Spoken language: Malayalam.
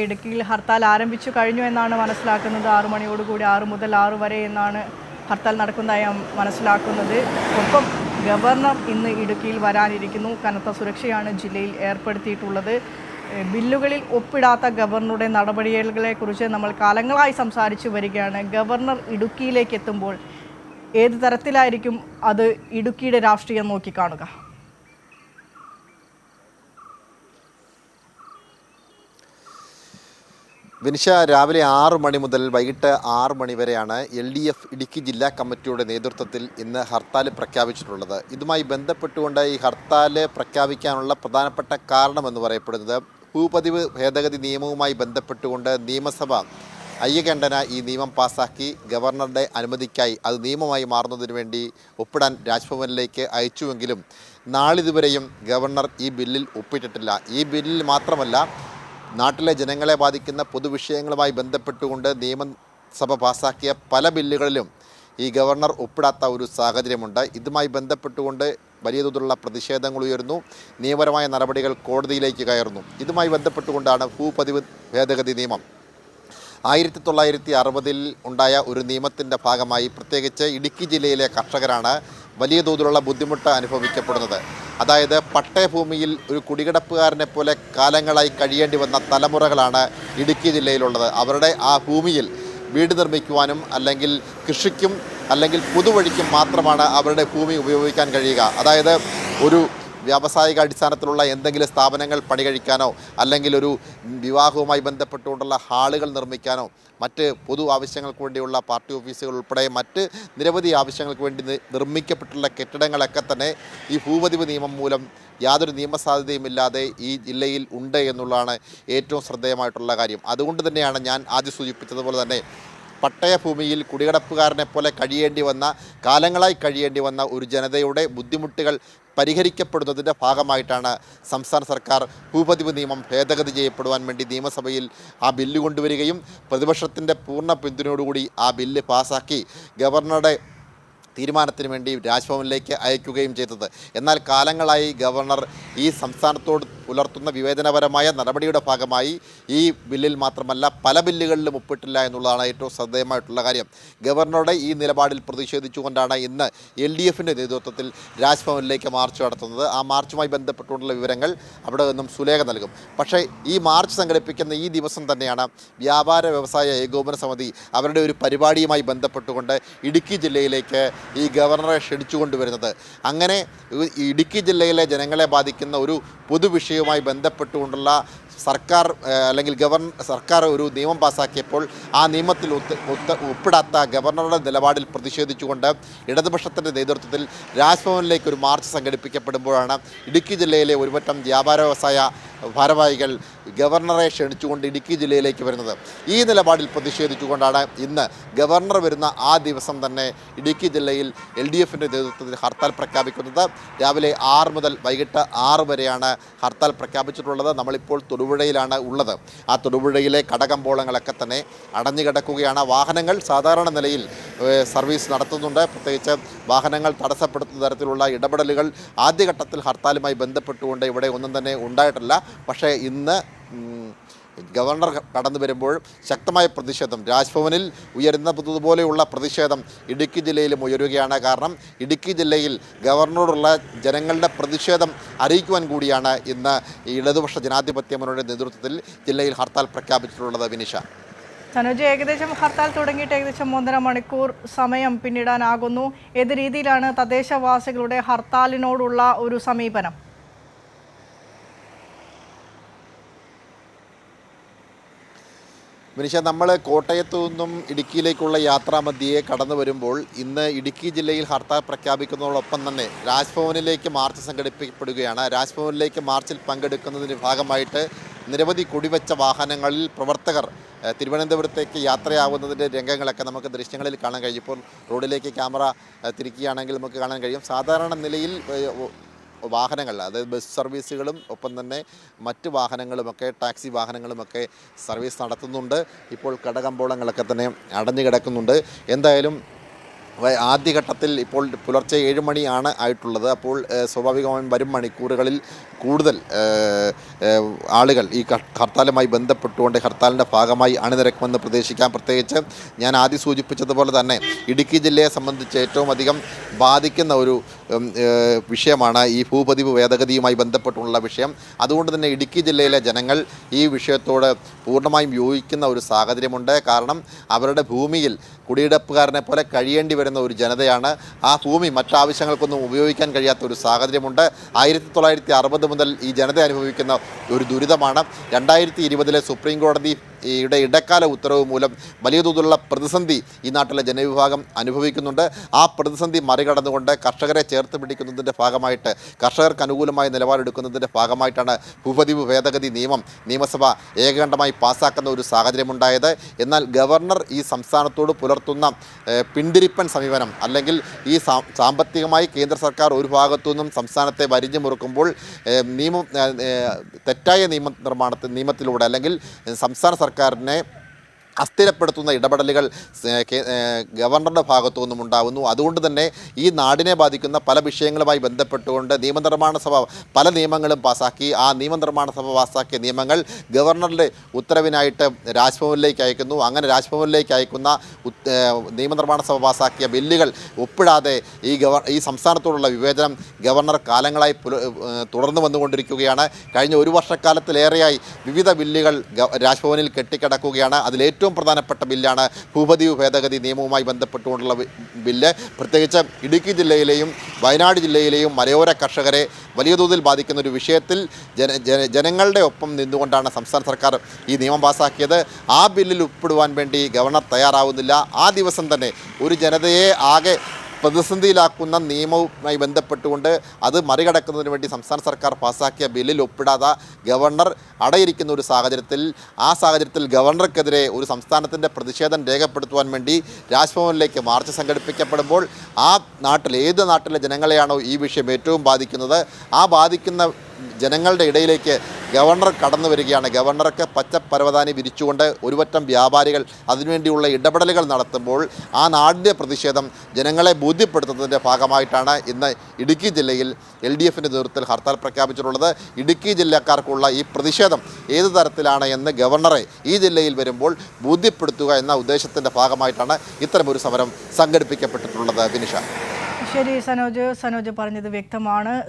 ഇടുക്കിയിൽ ഹർത്താൽ ആരംഭിച്ചു കഴിഞ്ഞു എന്നാണ് മനസ്സിലാക്കുന്നത്. 6 മണിയോടുകൂടി 6 മുതൽ 6 വരെ എന്നാണ് ഹർത്താൽ നടക്കുന്നതായി മനസ്സിലാക്കുന്നത്. ഒപ്പം ഗവർണർ ഇന്ന് ഇടുക്കിയിൽ വരാനിരിക്കുന്നു. കനത്ത സുരക്ഷയാണ് ജില്ലയിൽ ഏർപ്പെടുത്തിയിട്ടുള്ളത്. ബില്ലുകളിൽ ഒപ്പിടാത്ത ഗവർണറുടെ നടപടികളെക്കുറിച്ച് നമ്മൾ കാലങ്ങളായി സംസാരിച്ചു വരികയാണ്. ഗവർണർ ഇടുക്കിയിലേക്ക് എത്തുമ്പോൾ ഏത് തരത്തിലായിരിക്കും അത് ഇടുക്കിയുടെ രാഷ്ട്രീയം നോക്കിക്കാണുക? വിനിഷ, രാവിലെ 6 മണി മുതൽ വൈകിട്ട് 6 മണി വരെയാണ് LDF ഇടുക്കി ജില്ലാ കമ്മിറ്റിയുടെ നേതൃത്വത്തിൽ ഇന്ന് ഹർത്താൽ പ്രഖ്യാപിച്ചിട്ടുള്ളത്. ഇതുമായി ബന്ധപ്പെട്ടുകൊണ്ട് ഈ ഹർത്താൽ പ്രഖ്യാപിക്കാനുള്ള പ്രധാനപ്പെട്ട കാരണമെന്ന് പറയപ്പെടുന്നത് ഭൂപതിവ് ഭേദഗതി നിയമവുമായി ബന്ധപ്പെട്ടുകൊണ്ട് നിയമസഭ ഐക്യകണ്ഠേന ഈ നിയമം പാസാക്കി ഗവർണറുടെ അനുമതിക്കായി അത് നിയമമായി മാറുന്നതിന് വേണ്ടി ഒപ്പിടാൻ രാജ്ഭവനിലേക്ക് അയച്ചുവെങ്കിലും നാളിതുവരെയും ഗവർണർ ഈ ബില്ലിൽ ഒപ്പിട്ടിട്ടില്ല. ഈ ബില്ലിൽ മാത്രമല്ല, നാട്ടിലെ ജനങ്ങളെ ബാധിക്കുന്ന പൊതുവിഷയങ്ങളുമായി ബന്ധപ്പെട്ടുകൊണ്ട് നിയമസഭ പാസാക്കിയ പല ബില്ലുകളിലും ഈ ഗവർണർ ഒപ്പിടാത്ത ഒരു സാഹചര്യമുണ്ട്. ഇതുമായി ബന്ധപ്പെട്ടുകൊണ്ട് വലിയ തോതിലുള്ള പ്രതിഷേധങ്ങൾ ഉയർന്നു. നിയമപരമായ നടപടികൾ കോടതിയിലേക്ക് കയറുന്നു. ഇതുമായി ബന്ധപ്പെട്ടുകൊണ്ടാണ് ഭൂപതിവ് ഭേദഗതി നിയമം 1960 ഉണ്ടായ ഒരു നിയമത്തിൻ്റെ ഭാഗമായി പ്രത്യേകിച്ച് ഇടുക്കി ജില്ലയിലെ കർഷകരാണ് വലിയ തോതിലുള്ള ബുദ്ധിമുട്ട് അനുഭവിക്കപ്പെടുന്നത്. അതായത് പട്ടയഭൂമിയിൽ ഒരു കുടികിടപ്പുകാരനെ പോലെ കാലങ്ങളായി കഴിയേണ്ടി വന്ന തലമുറകളാണ് ഇടുക്കി ജില്ലയിലുള്ളത്. അവരുടെ ആ ഭൂമിയിൽ വീട് നിർമ്മിക്കുവാനും അല്ലെങ്കിൽ കൃഷിക്കും അല്ലെങ്കിൽ പുതുവഴിക്കും മാത്രമാണ് അവരുടെ ഭൂമി ഉപയോഗിക്കാൻ കഴിയുക. അതായത് ഒരു വ്യാവസായിക അടിസ്ഥാനത്തിലുള്ള എന്തെങ്കിലും സ്ഥാപനങ്ങൾ പണി കഴിക്കാനോ അല്ലെങ്കിൽ ഒരു വിവാഹവുമായി ബന്ധപ്പെട്ടുകൊണ്ടുള്ള ഹാളുകൾ നിർമ്മിക്കാനോ മറ്റ് പൊതു ആവശ്യങ്ങൾക്ക് വേണ്ടിയുള്ള പാർട്ടി ഓഫീസുകൾ ഉൾപ്പെടെ മറ്റ് നിരവധി ആവശ്യങ്ങൾക്ക് വേണ്ടി നിർമ്മിക്കപ്പെട്ടുള്ള കെട്ടിടങ്ങളൊക്കെ തന്നെ ഈ ഭൂപതിവ് നിയമം മൂലം യാതൊരു നിയമസാധ്യതയുമില്ലാതെ ഈ ജില്ലയിൽ ഉണ്ട് എന്നുള്ളതാണ് ഏറ്റവും ശ്രദ്ധേയമായിട്ടുള്ള കാര്യം. അതുകൊണ്ട് തന്നെയാണ് ഞാൻ ആദ്യം സൂചിപ്പിച്ചതുപോലെ തന്നെ പട്ടയഭൂമിയിൽ കുടികിടപ്പുകാരനെ പോലെ കാലങ്ങളായി കഴിയേണ്ടി വന്ന ഒരു ജനതയുടെ ബുദ്ധിമുട്ടുകൾ പരിഹരിക്കപ്പെടുന്നതിൻ്റെ ഭാഗമായിട്ടാണ് സംസ്ഥാന സർക്കാർ ഭൂപതിവ് നിയമം ഭേദഗതി ചെയ്യപ്പെടുവാൻ വേണ്ടി നിയമസഭയിൽ ആ ബില്ല് കൊണ്ടുവരികയും പ്രതിപക്ഷത്തിൻ്റെ പൂർണ്ണ പിന്തുണയോടുകൂടി ആ ബില്ല് പാസാക്കി ഗവർണറുടെ തീരുമാനത്തിന് വേണ്ടി രാജ്ഭവനിലേക്ക് അയക്കുകയും ചെയ്തത്. എന്നാൽ കാലങ്ങളായി ഗവർണർ ഈ സംസ്ഥാനത്തോട് പുലർത്തുന്ന വിവേചനപരമായ നടപടിയുടെ ഭാഗമായി ഈ ബില്ലിൽ മാത്രമല്ല പല ബില്ലുകളിലും ഒപ്പിട്ടില്ല എന്നുള്ളതാണ് ഏറ്റവും ശ്രദ്ധേയമായിട്ടുള്ള കാര്യം. ഗവർണറുടെ ഈ നിലപാടിൽ പ്രതിഷേധിച്ചുകൊണ്ടാണ് ഇന്ന് LDFിൻ്റെ നേതൃത്വത്തിൽ രാജ്ഭവനിലേക്ക് മാർച്ച് നടത്തുന്നത്. ആ മാർച്ചുമായി ബന്ധപ്പെട്ടുകൊണ്ടുള്ള വിവരങ്ങൾ അവിടെ നിന്നും സുലേഖ നൽകും. പക്ഷേ ഈ മാർച്ച് സംഘടിപ്പിക്കുന്ന ഈ ദിവസം തന്നെയാണ് വ്യാപാര വ്യവസായ ഏകോപന സമിതി അവരുടെ ഒരു പരിപാടിയുമായി ബന്ധപ്പെട്ടുകൊണ്ട് ഇടുക്കി ജില്ലയിലേക്ക് ഈ ഗവർണറെ ക്ഷണിച്ചുകൊണ്ടുവരുന്നത്. അങ്ങനെ ഇടുക്കി ജില്ലയിലെ ജനങ്ങളെ ബാധിക്കുന്ന ഒരു പൊതുവിഷയവുമായി ബന്ധപ്പെട്ടുകൊണ്ടുള്ള സർക്കാർ ഒരു നിയമം പാസാക്കിയപ്പോൾ ആ നിയമത്തിൽ ഒപ്പിടാത്ത ഗവർണറുടെ നിലപാടിൽ പ്രതിഷേധിച്ചുകൊണ്ട് ഇടതുപക്ഷത്തിൻ്റെ നേതൃത്വത്തിൽ രാജ്ഭവനിലേക്ക് ഒരു മാർച്ച് സംഘടിപ്പിക്കപ്പെടുമ്പോഴാണ് ഇടുക്കി ജില്ലയിലെ ഒരുപറ്റം വ്യാപാര വ്യവസായ ഭാരവാഹികൾ ഗവർണറെ ക്ഷണിച്ചുകൊണ്ട് ഇടുക്കി ജില്ലയിലേക്ക് വരുന്നത്. ഈ നിലപാടിൽ പ്രതിഷേധിച്ചുകൊണ്ടാണ് ഇന്ന് ഗവർണർ വരുന്ന ആ ദിവസം തന്നെ ഇടുക്കി ജില്ലയിൽ LDFിൻ്റെ നേതൃത്വത്തിൽ ഹർത്താൽ പ്രഖ്യാപിക്കുന്നത്. രാവിലെ 6 മുതൽ വൈകിട്ട് 6 വരെയാണ് ഹർത്താൽ പ്രഖ്യാപിച്ചിട്ടുള്ളത്. നമ്മളിപ്പോൾ തൊടുപുഴയിലാണ് ഉള്ളത്. ആ തൊടുപുഴയിലെ കടകമ്പോളങ്ങളൊക്കെ തന്നെ അടഞ്ഞു കിടക്കുകയാണ്. വാഹനങ്ങൾ സാധാരണ നിലയിൽ സർവീസ് നടത്തുന്നുണ്ട്. പ്രത്യേകിച്ച് വാഹനങ്ങൾ തടസ്സപ്പെടുത്തുന്ന തരത്തിലുള്ള ഇടപെടലുകൾ ആദ്യഘട്ടത്തിൽ ഹർത്താലുമായി ബന്ധപ്പെട്ടുകൊണ്ട് ഇവിടെ ഒന്നും തന്നെ ഉണ്ടായിട്ടില്ല. പക്ഷേ ഇന്ന് ഗവർണർ കടന്നു വരുമ്പോൾ ശക്തമായ പ്രതിഷേധം രാജ്ഭവനിൽ ഉയരുന്നതുപോലെയുള്ള പ്രതിഷേധം ഇടുക്കി ജില്ലയിലും ഉയരുകയാണ്. കാരണം ഇടുക്കി ജില്ലയിൽ ഗവർണറോടുള്ള ജനങ്ങളുടെ പ്രതിഷേധം അറിയിക്കുവാൻ കൂടിയാണ് ഇന്ന് ഇടതുപക്ഷ ജനാധിപത്യ മുന്നണിയുടെ നേതൃത്വത്തിൽ ജില്ലയിൽ ഹർത്താൽ പ്രഖ്യാപിച്ചിട്ടുള്ളത്. വിനിഷ, സനോജ്, ഏകദേശം ഹർത്താൽ തുടങ്ങിയിട്ട് ഏകദേശം 1.5 മണിക്കൂർ സമയം പിന്നിടാനാകുന്നു. ഏത് രീതിയിലാണ് തദ്ദേശവാസികളുടെ ഹർത്താലിനോടുള്ള ഒരു സമീപനം? വിനിഷ, നമ്മൾ കോട്ടയത്തു നിന്നും ഇടുക്കിയിലേക്കുള്ള യാത്രാമധ്യയെ കടന്നു വരുമ്പോൾ ഇന്ന് ഇടുക്കി ജില്ലയിൽ ഹർത്താൽ പ്രഖ്യാപിക്കുന്നതോടൊപ്പം തന്നെ രാജ്ഭവനിലേക്ക് മാർച്ച് സംഘടിപ്പിക്കപ്പെടുകയാണ്. രാജ്ഭവനിലേക്ക് മാർച്ചിൽ പങ്കെടുക്കുന്നതിന് ഭാഗമായിട്ട് നിരവധി കുടിവെച്ച വാഹനങ്ങളിൽ പ്രവർത്തകർ തിരുവനന്തപുരത്തേക്ക് യാത്രയാവുന്നതിൻ്റെ രംഗങ്ങളൊക്കെ നമുക്ക് ദൃശ്യങ്ങളിൽ കാണാൻ കഴിയും. ഇപ്പോൾ റോഡിലേക്ക് ക്യാമറ തിരിക്കുകയാണെങ്കിൽ നമുക്ക് കാണാൻ കഴിയും. സാധാരണ നിലയിൽ വാഹനങ്ങൾ, അതായത് ബസ് സർവീസുകളും ഒപ്പം തന്നെ മറ്റ് വാഹനങ്ങളുമൊക്കെ ടാക്സി വാഹനങ്ങളുമൊക്കെ സർവീസ് നടത്തുന്നുണ്ട്. ഇപ്പോൾ കടകമ്പോളങ്ങളൊക്കെ തന്നെ അടഞ്ഞു കിടക്കുന്നുണ്ട്. എന്തായാലും ആദ്യഘട്ടത്തിൽ ഇപ്പോൾ പുലർച്ചെ 7 മണിയാണ് ആയിട്ടുള്ളത്. അപ്പോൾ സ്വാഭാവികമായും വരും മണിക്കൂറുകളിൽ കൂടുതൽ ആളുകൾ ഈ ഹർത്താലുമായി ബന്ധപ്പെട്ടുകൊണ്ട് ഹർത്താലിൻ്റെ ഭാഗമായി അണിനിരക്കുമെന്ന് പ്രതീക്ഷിക്കാം. പ്രത്യേകിച്ച് ഞാൻ ആദ്യം സൂചിപ്പിച്ചതുപോലെ തന്നെ ഇടുക്കി ജില്ലയെ സംബന്ധിച്ച് ഏറ്റവും അധികം ബാധിക്കുന്ന ഒരു വിഷയമാണ് ഈ ഭൂപതിവ് ഭേദഗതിയുമായി ബന്ധപ്പെട്ടുള്ള വിഷയം. അതുകൊണ്ട് തന്നെ ഇടുക്കി ജില്ലയിലെ ജനങ്ങൾ ഈ വിഷയത്തോട് പൂർണ്ണമായും യോജിക്കുന്ന ഒരു സാഹചര്യമുണ്ട്. കാരണം അവരുടെ ഭൂമിയിൽ കുടിയെടുപ്പുകാരനെ പോലെ കഴിയേണ്ടി വരുന്ന ഒരു ജനതയാണ്. ആ ഭൂമി മറ്റാവശ്യങ്ങൾക്കൊന്നും ഉപയോഗിക്കാൻ കഴിയാത്ത ഒരു സാഹചര്യമുണ്ട്. 1960 മുതൽ ഈ ജനത അനുഭവിക്കുന്ന ഒരു ദുരിതമാണ്. 2020 സുപ്രീം കോടതിയുടെ ഇടക്കാല ഉത്തരവ് മൂലം വലിയ തോതിലുള്ള പ്രതിസന്ധി ഈ നാട്ടിലെ ജനവിഭാഗം അനുഭവിക്കുന്നുണ്ട്. ആ പ്രതിസന്ധി മറികടന്നുകൊണ്ട് കർഷകരെ ചേർത്ത് പിടിക്കുന്നതിൻ്റെ ഭാഗമായിട്ട് കർഷകർക്ക് അനുകൂലമായ നിലപാടെടുക്കുന്നതിൻ്റെ ഭാഗമായിട്ടാണ് ഭൂപതിവ് ഭേദഗതി നിയമസഭ ഏകകണ്ഠമായി പാസ്സാക്കുന്ന ഒരു സാഹചര്യമുണ്ടായത്. എന്നാൽ ഗവർണർ ഈ സംസ്ഥാനത്തോട് പുലർത്തുന്ന പിന്തിരിപ്പൻ സമീപനം, അല്ലെങ്കിൽ ഈ സാമ്പത്തികമായി കേന്ദ്ര സർക്കാർ ഒരു ഭാഗത്തു നിന്നും സംസ്ഥാനത്തെ വരിഞ്ഞു മുറുക്കുമ്പോൾ തെറ്റായ നിയമത്തിലൂടെ അല്ലെങ്കിൽ സംസ്ഥാന സർക്കാരിനെ അസ്ഥിരപ്പെടുത്തുന്ന ഇടപെടലുകൾ ഗവർണറുടെ ഭാഗത്തു നിന്നും ഉണ്ടാകുന്നു. അതുകൊണ്ട് തന്നെ ഈ നാടിനെ ബാധിക്കുന്ന പല വിഷയങ്ങളുമായി ബന്ധപ്പെട്ടുകൊണ്ട് നിയമനിർമ്മാണ സഭ പല നിയമങ്ങളും പാസ്സാക്കി. ആ നിയമനിർമ്മാണ സഭ പാസ്സാക്കിയ നിയമങ്ങൾ ഗവർണറുടെ ഉത്തരവിനായിട്ട് രാജ്ഭവനിലേക്ക് അയക്കുന്നു. അങ്ങനെ രാജ്ഭവനിലേക്ക് അയക്കുന്ന നിയമനിർമ്മാണ സഭ പാസ്സാക്കിയ ബില്ലുകൾ ഒപ്പിടാതെ ഈ സംസ്ഥാനത്തോടുള്ള വിവേചനം ഗവർണർ കാലങ്ങളായി തുടർന്നു വന്നുകൊണ്ടിരിക്കുകയാണ്. കഴിഞ്ഞ ഒരു വർഷക്കാലത്തിലേറെയായി വിവിധ ബില്ലുകൾ രാജ്ഭവനിൽ കെട്ടിക്കിടക്കുകയാണ്. അതിലേറ്റവും പ്രധാനപ്പെട്ട ബില്ലാണ് ഭൂപതിവ് ഭേദഗതി നിയമവുമായി ബന്ധപ്പെട്ടുകൊണ്ടുള്ള ബില്ല്. പ്രത്യേകിച്ച് ഇടുക്കി ജില്ലയിലെയും വയനാട് ജില്ലയിലെയും മലയോര കർഷകരെ വലിയ തോതിൽ ബാധിക്കുന്ന ഒരു വിഷയത്തിൽ ജനങ്ങളുടെ ഒപ്പം നിന്നുകൊണ്ടാണ് സംസ്ഥാന സർക്കാർ ഈ നിയമം പാസ്സാക്കിയത്. ആ ബില്ലിൽ ഒപ്പിടുവാൻ വേണ്ടി ഗവർണർ തയ്യാറാവുന്നില്ല. ആ ദിവസം തന്നെ ഒരു ജനതയെ ആകെ പ്രതിസന്ധിയിലാക്കുന്ന നിയമവുമായി ബന്ധപ്പെട്ടുകൊണ്ട് അത് മറികടക്കുന്നതിന് വേണ്ടി സംസ്ഥാന സർക്കാർ പാസ്സാക്കിയ ബില്ലിൽ ഒപ്പിടാതെ ഗവർണർ അടയിരിക്കുന്ന ഒരു സാഹചര്യത്തിൽ ഗവർണർക്കെതിരെ ഒരു സംസ്ഥാനത്തിൻ്റെ പ്രതിഷേധം രേഖപ്പെടുത്തുവാൻ വേണ്ടി രാജ്ഭവനിലേക്ക് മാർച്ച് സംഘടിപ്പിക്കപ്പെടുമ്പോൾ ഏത് നാട്ടിലെ ജനങ്ങളെയാണോ ഈ വിഷയം ഏറ്റവും ബാധിക്കുന്നത്, ആ ബാധിക്കുന്ന ജനങ്ങളുടെ ഇടയിലേക്ക് ഗവർണർ കടന്നു വരികയാണ്. ഗവർണർക്ക് പച്ചപ്പരവതാനി വിരിച്ചുകൊണ്ട് ഒരുപറ്റം വ്യാപാരികൾ അതിനുവേണ്ടിയുള്ള ഇടപെടലുകൾ നടത്തുമ്പോൾ ആ നാടിൻ്റെ പ്രതിഷേധം ജനങ്ങളെ ബോധ്യപ്പെടുത്തുന്നതിൻ്റെ ഭാഗമായിട്ടാണ് ഇന്ന് ഇടുക്കി ജില്ലയിൽ LDFിൻ്റെ നേതൃത്വത്തിൽ ഹർത്താൽ പ്രഖ്യാപിച്ചിട്ടുള്ളത്. ഇടുക്കി ജില്ലക്കാർക്കുള്ള ഈ പ്രതിഷേധം ഏത് തരത്തിലാണ് എന്ന് ഗവർണറെ ഈ ജില്ലയിൽ വരുമ്പോൾ ബോധ്യപ്പെടുത്തുക എന്ന ഉദ്ദേശത്തിൻ്റെ ഭാഗമായിട്ടാണ് ഇത്തരമൊരു സമരം സംഘടിപ്പിക്കപ്പെട്ടിട്ടുള്ളത്. വിനിഷ. ശരി സനോജ് പറഞ്ഞത് വ്യക്തമാണ്.